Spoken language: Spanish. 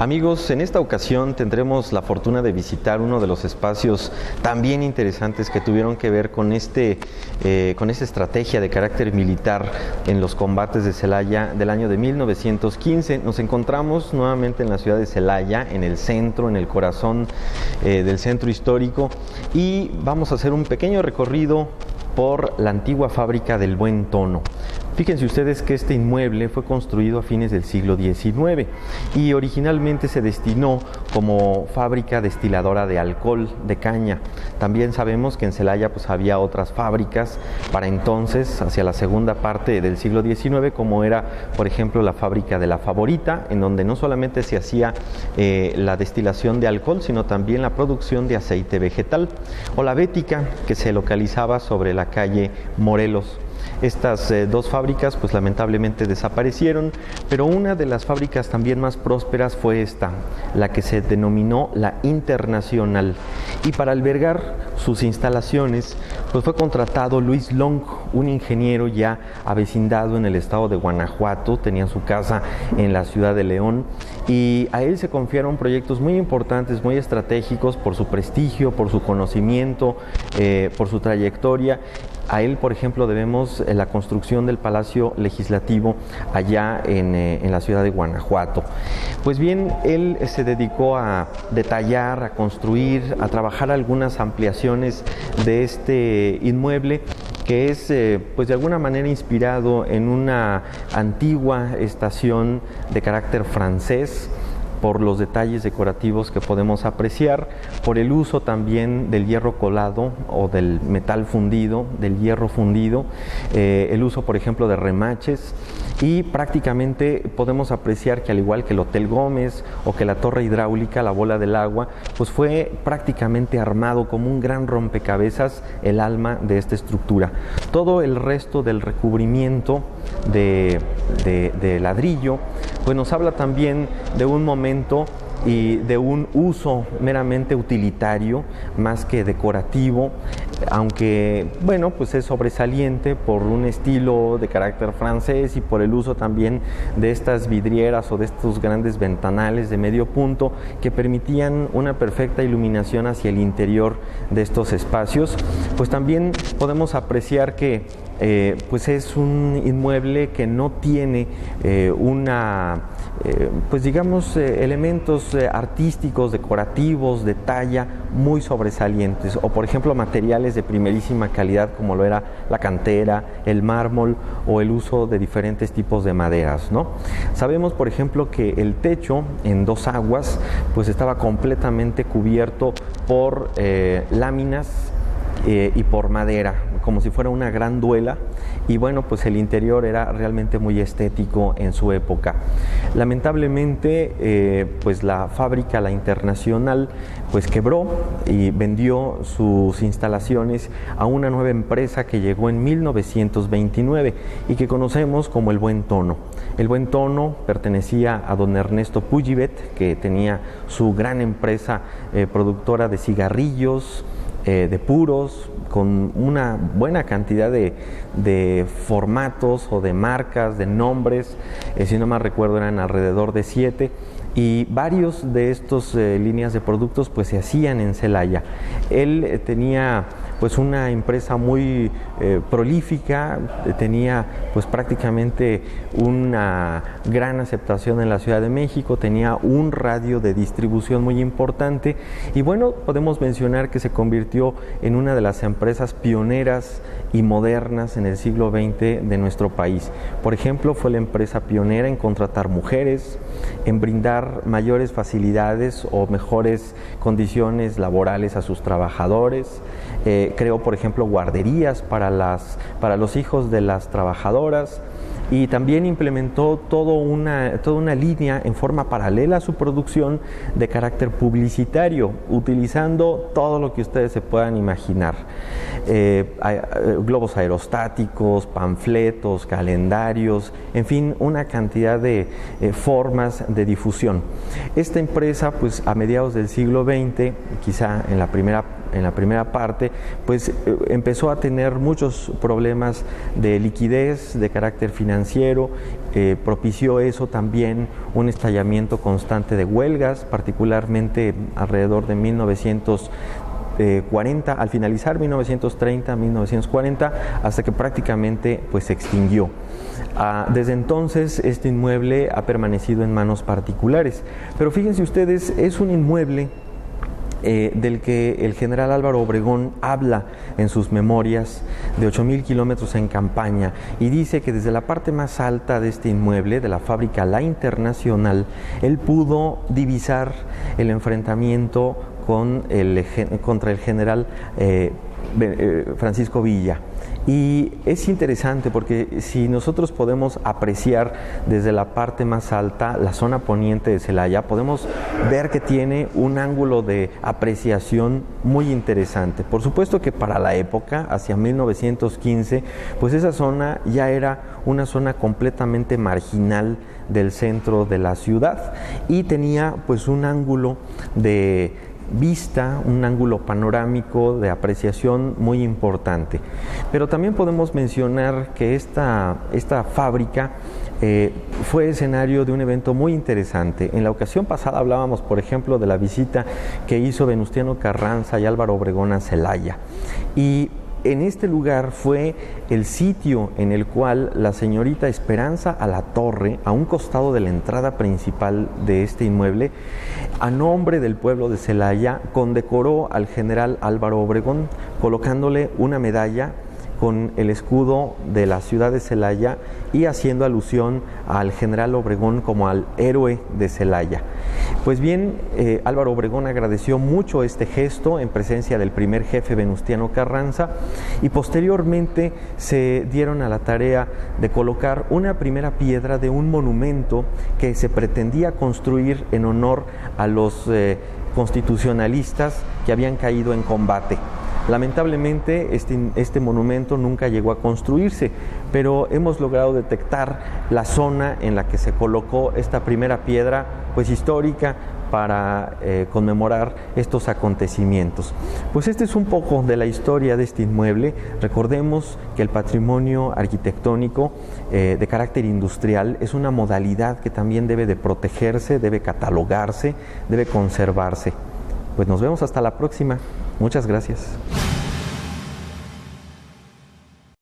Amigos, en esta ocasión tendremos la fortuna de visitar uno de los espacios también interesantes que tuvieron que ver con esta estrategia de carácter militar en los combates de Celaya del año de 1915. Nos encontramos nuevamente en la ciudad de Celaya, en el centro, en el corazón del centro histórico, y vamos a hacer un pequeño recorrido por la antigua fábrica del Buen Tono. Fíjense ustedes que este inmueble fue construido a fines del siglo XIX y originalmente se destinó como fábrica destiladora de alcohol de caña. También sabemos que en Celaya había otras fábricas para entonces, hacia la segunda parte del siglo XIX, como era, por ejemplo, la fábrica de La Favorita, en donde no solamente se hacía la destilación de alcohol, sino también la producción de aceite vegetal, o la Bética, que se localizaba sobre la calle Morelos. Estas dos fábricas lamentablemente desaparecieron, pero una de las fábricas también más prósperas fue esta, la que se denominó la Internacional, y para albergar sus instalaciones fue contratado Luis Long, un ingeniero ya avecindado en el estado de Guanajuato. Tenía su casa en la ciudad de León y a él se confiaron proyectos muy importantes, muy estratégicos por su prestigio, por su conocimiento, por su trayectoria. A él, por ejemplo, debemos la construcción del Palacio Legislativo allá en la ciudad de Guanajuato. Pues bien, él se dedicó a detallar, a construir, a trabajar algunas ampliaciones de este inmueble, que es de alguna manera inspirado en una antigua estación de carácter francés, por los detalles decorativos que podemos apreciar, por el uso también del hierro colado o del metal fundido, del hierro fundido, el uso, por ejemplo, de remaches, y prácticamente podemos apreciar que, al igual que el Hotel Gómez o que la torre hidráulica, la bola del agua, fue prácticamente armado como un gran rompecabezas el alma de esta estructura. Todo el resto del recubrimiento de ladrillo nos habla también de un momento y de un uso meramente utilitario más que decorativo, aunque es sobresaliente por un estilo de carácter francés y por el uso también de estas vidrieras o de estos grandes ventanales de medio punto que permitían una perfecta iluminación hacia el interior de estos espacios. También podemos apreciar que es un inmueble que no tiene elementos artísticos, decorativos, de talla muy sobresalientes, o por ejemplo materiales de primerísima calidad como lo era la cantera, el mármol o el uso de diferentes tipos de maderas, ¿no? Sabemos, por ejemplo, que el techo en dos aguas estaba completamente cubierto por láminas y por madera, como si fuera una gran duela, y el interior era realmente muy estético en su época. Lamentablemente la fábrica, la Internacional, quebró y vendió sus instalaciones a una nueva empresa que llegó en 1929 y que conocemos como el Buen Tono. El Buen Tono pertenecía a don Ernesto Pujibet, que tenía su gran empresa productora de cigarrillos, de puros, con una buena cantidad de formatos o de marcas, de nombres, si no mal recuerdo eran alrededor de 7, y varios de estos líneas de productos se hacían en Celaya. Él tenía una empresa muy prolífica, tenía prácticamente una gran aceptación en la Ciudad de México, tenía un radio de distribución muy importante y podemos mencionar que se convirtió en una de las empresas pioneras y modernas en el siglo XX de nuestro país. Por ejemplo, fue la empresa pionera en contratar mujeres, en brindar mayores facilidades o mejores condiciones laborales a sus trabajadores. Creó, por ejemplo, guarderías para los hijos de las trabajadoras, y también implementó toda una línea en forma paralela a su producción de carácter publicitario, utilizando todo lo que ustedes se puedan imaginar. Globos aerostáticos, panfletos, calendarios, en fin, una cantidad de formas de difusión. Esta empresa, a mediados del siglo XX, quizá en la primera parte, empezó a tener muchos problemas de liquidez, de carácter financiero, propició eso también un estallamiento constante de huelgas, particularmente alrededor de 1940, al finalizar 1930, 1940, hasta que prácticamente pues se extinguió. Desde entonces este inmueble ha permanecido en manos particulares, pero fíjense ustedes, es un inmueble del que el general Álvaro Obregón habla en sus memorias de 8,000 kilómetros en campaña, y dice que desde la parte más alta de este inmueble, de la fábrica La Internacional, él pudo divisar el enfrentamiento contra el general Francisco Villa. Y es interesante porque si nosotros podemos apreciar desde la parte más alta la zona poniente de Celaya, podemos ver que tiene un ángulo de apreciación muy interesante. Por supuesto que para la época, hacia 1915, pues esa zona ya era una zona completamente marginal del centro de la ciudad y tenía pues un ángulo de vista, un ángulo panorámico de apreciación muy importante. Pero también podemos mencionar que esta fábrica fue escenario de un evento muy interesante. En la ocasión pasada hablábamos, por ejemplo, de la visita que hizo Venustiano Carranza y Álvaro Obregón a Celaya, y en este lugar fue el sitio en el cual la señorita Esperanza Alatorre, a un costado de la entrada principal de este inmueble, a nombre del pueblo de Celaya, condecoró al general Álvaro Obregón, colocándole una medalla con el escudo de la ciudad de Celaya y haciendo alusión al general Obregón como al héroe de Celaya. Pues bien, Álvaro Obregón agradeció mucho este gesto en presencia del primer jefe Venustiano Carranza, y posteriormente se dieron a la tarea de colocar una primera piedra de un monumento que se pretendía construir en honor a los constitucionalistas que habían caído en combate. Lamentablemente este monumento nunca llegó a construirse, pero hemos logrado detectar la zona en la que se colocó esta primera piedra pues histórica para conmemorar estos acontecimientos. Pues este es un poco de la historia de este inmueble. Recordemos que el patrimonio arquitectónico de carácter industrial es una modalidad que también debe de protegerse, debe catalogarse, debe conservarse. Pues nos vemos hasta la próxima. Muchas gracias.